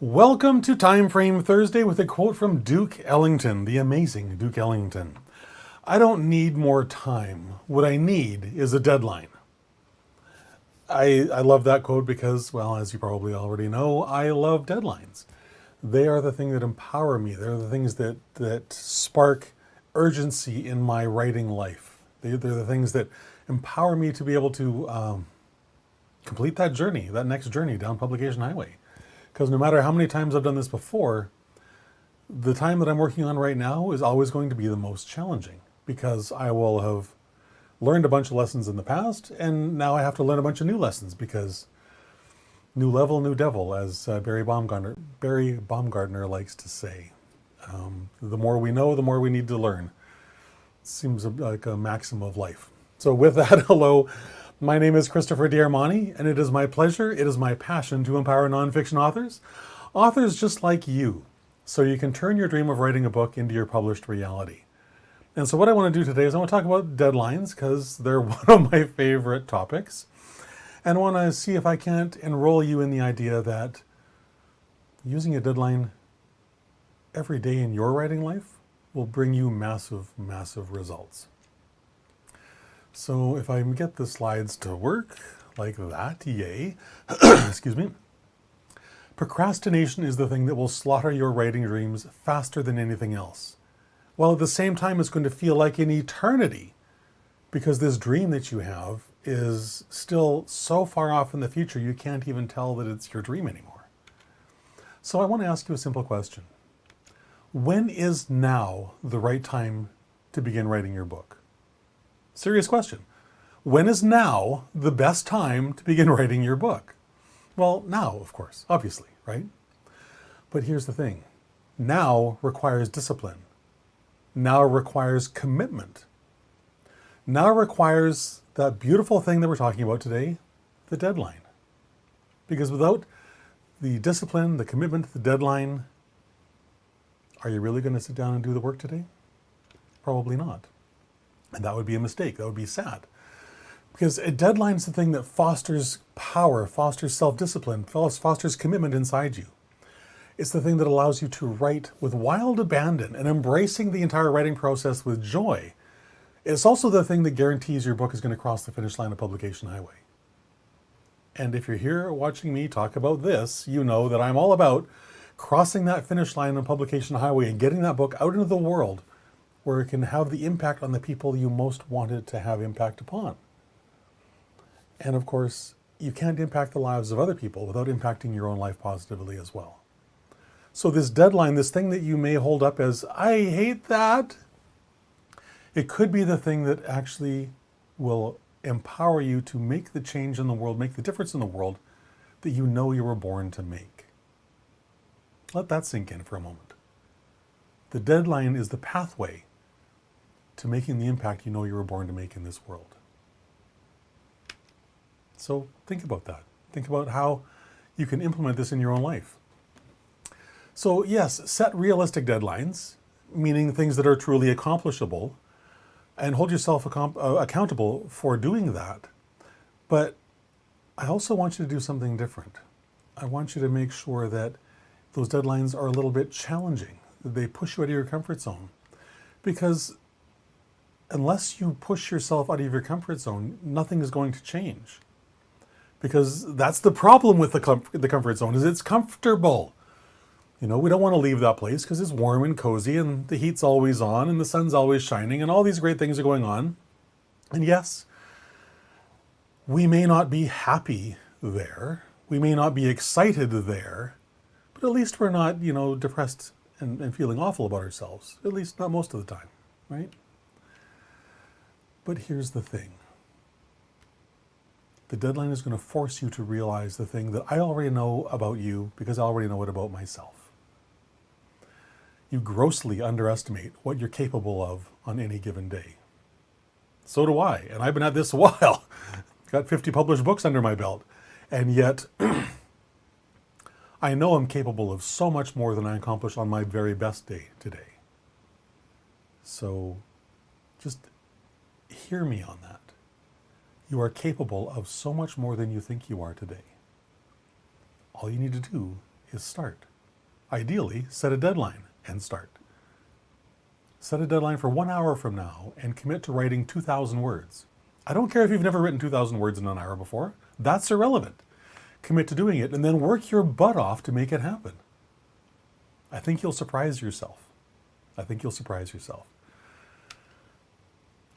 Welcome to Time Frame Thursday with a quote from Duke Ellington, the amazing Duke Ellington. I don't need more time. What I need is a deadline. I love that quote because, well, as you probably already know, I love deadlines. They are the thing that empower me. They're the things that spark urgency in my writing life. They're the things that empower me to be able to complete that journey, that next journey down publication highway. Because no matter how many times I've done this before, the time that I'm working on right now is always going to be the most challenging because I will have learned a bunch of lessons in the past, and now I have to learn a bunch of new lessons because new level, new devil, as Barry Baumgartner likes to say. The more we know, the more we need to learn. It seems like a maxim of life. So with that, hello. My name is Christopher D'Armani, and it is my pleasure, it is my passion to empower nonfiction authors just like you, so you can turn your dream of writing a book into your published reality. And so what I want to do today is I want to talk about deadlines, because they're one of my favorite topics, and I want to see if I can't enroll you in the idea that using a deadline every day in your writing life will bring you massive, massive results. So if I can get the slides to work like that, yay, excuse me. Procrastination is the thing that will slaughter your writing dreams faster than anything else. While at the same time it's going to feel like an eternity because this dream that you have is still so far off in the future you can't even tell that it's your dream anymore. So I want to ask you a simple question. When is now the right time to begin writing your book? Serious question. When is now the best time to begin writing your book? Well, now, of course, obviously, right? But here's the thing. Now requires discipline. Now requires commitment. Now requires that beautiful thing that we're talking about today, the deadline. Because without the discipline, the commitment, the deadline, are you really going to sit down and do the work today? Probably not. And that would be a mistake. That would be sad. Because a deadline is the thing that fosters power, fosters self-discipline, fosters commitment inside you. It's the thing that allows you to write with wild abandon and embracing the entire writing process with joy. It's also the thing that guarantees your book is going to cross the finish line of publication highway. And if you're here watching me talk about this, you know that I'm all about crossing that finish line of publication highway and getting that book out into the world where it can have the impact on the people you most want it to have impact upon. And of course, you can't impact the lives of other people without impacting your own life positively as well. So this deadline, this thing that you may hold up as, I hate that, it could be the thing that actually will empower you to make the change in the world, make the difference in the world that you know you were born to make. Let that sink in for a moment. The deadline is the pathway to making the impact you know you were born to make in this world. So think about that. Think about how you can implement this in your own life. So yes, set realistic deadlines, meaning things that are truly accomplishable, and hold yourself accountable for doing that. But I also want you to do something different. I want you to make sure that those deadlines are a little bit challenging. They push you out of your comfort zone. Because unless you push yourself out of your comfort zone, nothing is going to change. Because that's the problem with the comfort zone, is it's comfortable. You know, we don't want to leave that place because it's warm and cozy and the heat's always on and the sun's always shining and all these great things are going on. And yes, we may not be happy there. We may not be excited there, but at least we're not, depressed and feeling awful about ourselves. At least not most of the time, right? But here's the thing. The deadline is going to force you to realize the thing that I already know about you because I already know it about myself. You grossly underestimate what you're capable of on any given day. So do I, and I've been at this a while. Got 50 published books under my belt, and yet I know I'm capable of so much more than I accomplished on my very best day today. So just hear me on that. You are capable of so much more than you think you are today. All you need to do is start. Ideally, set a deadline and start. Set a deadline for 1 hour from now and commit to writing 2,000 words. I don't care if you've never written 2,000 words in an hour before. That's irrelevant. Commit to doing it and then work your butt off to make it happen. I think you'll surprise yourself. I think you'll surprise yourself.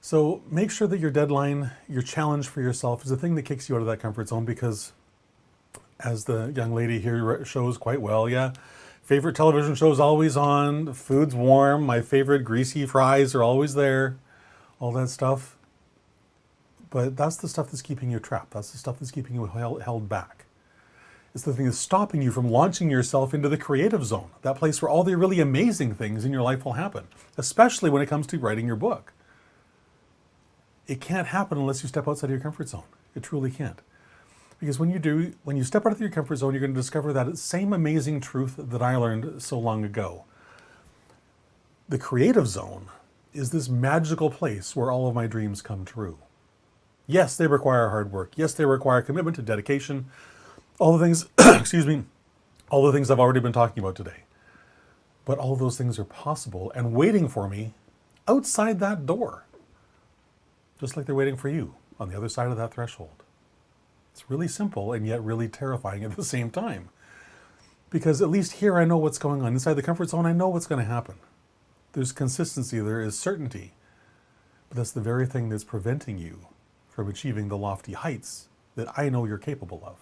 So make sure that your deadline, your challenge for yourself is the thing that kicks you out of that comfort zone, because as the young lady here shows quite well, yeah, favorite television show's always on, food's warm, my favorite greasy fries are always there, all that stuff. But that's the stuff that's keeping you trapped. That's the stuff that's keeping you held back. It's the thing that's stopping you from launching yourself into the creative zone, that place where all the really amazing things in your life will happen, especially when it comes to writing your book. It can't happen unless you step outside of your comfort zone. It truly can't. Because when you step out of your comfort zone, you're going to discover that same amazing truth that I learned so long ago. The creative zone is this magical place where all of my dreams come true. Yes, they require hard work. Yes, they require commitment and dedication. All the things, all the things I've already been talking about today. But all those things are possible and waiting for me outside that door. Just like they're waiting for you on the other side of that threshold. It's really simple and yet really terrifying at the same time. Because at least here I know what's going on. Inside the comfort zone, I know what's going to happen. There's consistency, there is certainty. But that's the very thing that's preventing you from achieving the lofty heights that I know you're capable of.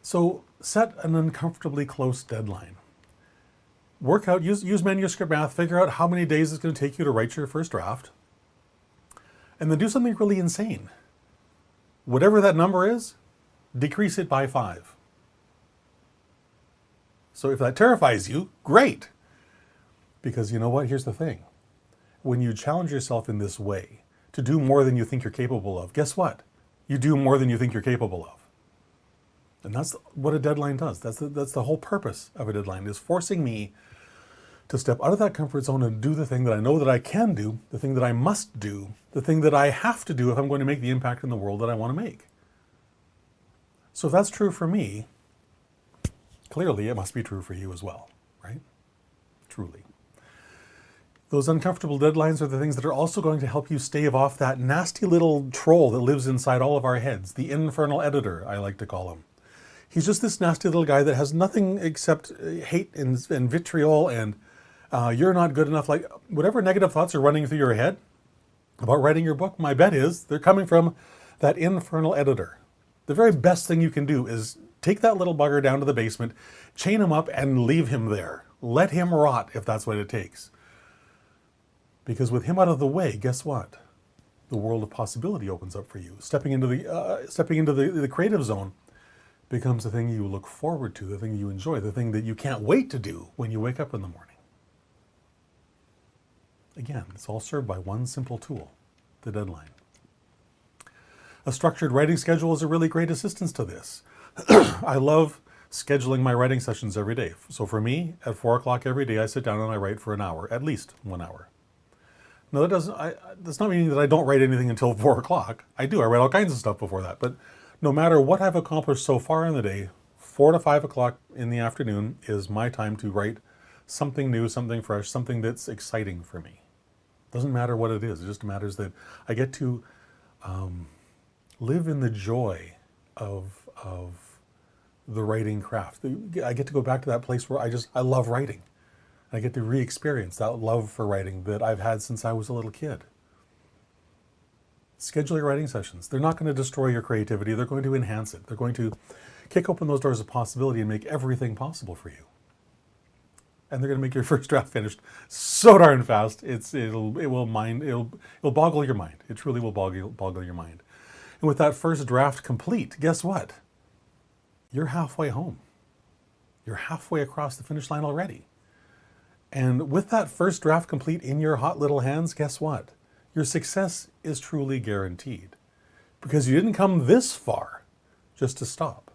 So set an uncomfortably close deadline. Work out, use manuscript math, figure out how many days it's going to take you to write your first draft. And then do something really insane. Whatever that number is, decrease it by 5. So if that terrifies you, great. Because you know what? Here's the thing. When you challenge yourself in this way to do more than you think you're capable of, guess what? You do more than you think you're capable of. And that's what a deadline does. That's the whole purpose of a deadline, is forcing me to step out of that comfort zone and do the thing that I know that I can do, the thing that I must do, the thing that I have to do if I'm going to make the impact in the world that I want to make. So if that's true for me, clearly it must be true for you as well, right? Truly. Those uncomfortable deadlines are the things that are also going to help you stave off that nasty little troll that lives inside all of our heads, the infernal editor, I like to call him. He's just this nasty little guy that has nothing except hate and vitriol and you're not good enough. Like whatever negative thoughts are running through your head about writing your book, my bet is they're coming from that infernal editor. The very best thing you can do is take that little bugger down to the basement, chain him up and leave him there. Let him rot if that's what it takes. Because with him out of the way, guess what? The world of possibility opens up for you. Stepping into the creative zone becomes the thing you look forward to, the thing you enjoy, the thing that you can't wait to do when you wake up in the morning. Again, it's all served by one simple tool, the deadline. A structured writing schedule is a really great assistance to this. I love scheduling my writing sessions every day. So for me, at 4 o'clock every day, I sit down and I write for an hour, at least 1 hour. Now that's not meaning that I don't write anything until 4 o'clock. I do, I write all kinds of stuff before that. But no matter what I've accomplished so far in the day, 4 to 5 o'clock in the afternoon is my time to write something new, something fresh, something that's exciting for me. Doesn't matter what it is. It just matters that I get to live in the joy of the writing craft. I get to go back to that place where I love writing. I get to re-experience that love for writing that I've had since I was a little kid. Schedule your writing sessions. They're not going to destroy your creativity. They're going to enhance it. They're going to kick open those doors of possibility and make everything possible for you. And they're going to make your first draft finished so darn fast. It'll boggle your mind. It truly will boggle your mind. And with that first draft complete, guess what? You're halfway home. You're halfway across the finish line already. And with that first draft complete in your hot little hands, guess what? Your success is truly guaranteed. Because you didn't come this far just to stop.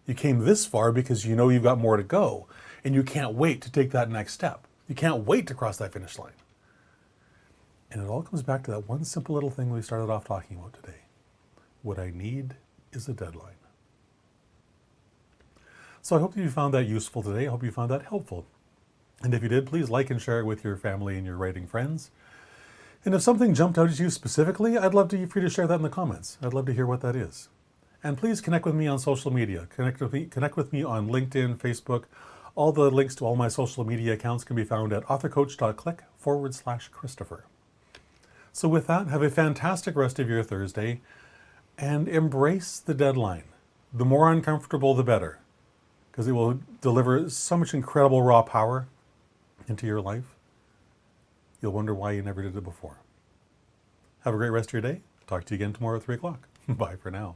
You came this far because you know you've got more to go, and you can't wait to take that next step. You can't wait to cross that finish line. And it all comes back to that one simple little thing we started off talking about today. What I need is a deadline. So I hope that you found that useful today. I hope you found that helpful. And if you did, please like and share it with your family and your writing friends. And if something jumped out at you specifically, I'd love for you to share that in the comments. I'd love to hear what that is. And please connect with me on social media. Connect with me on LinkedIn, Facebook. All the links to all my social media accounts can be found at authorcoach.click/Christopher. So with that, have a fantastic rest of your Thursday and embrace the deadline. The more uncomfortable, the better, because it will deliver so much incredible raw power into your life. You'll wonder why you never did it before. Have a great rest of your day. Talk to you again tomorrow at 3 o'clock. Bye for now.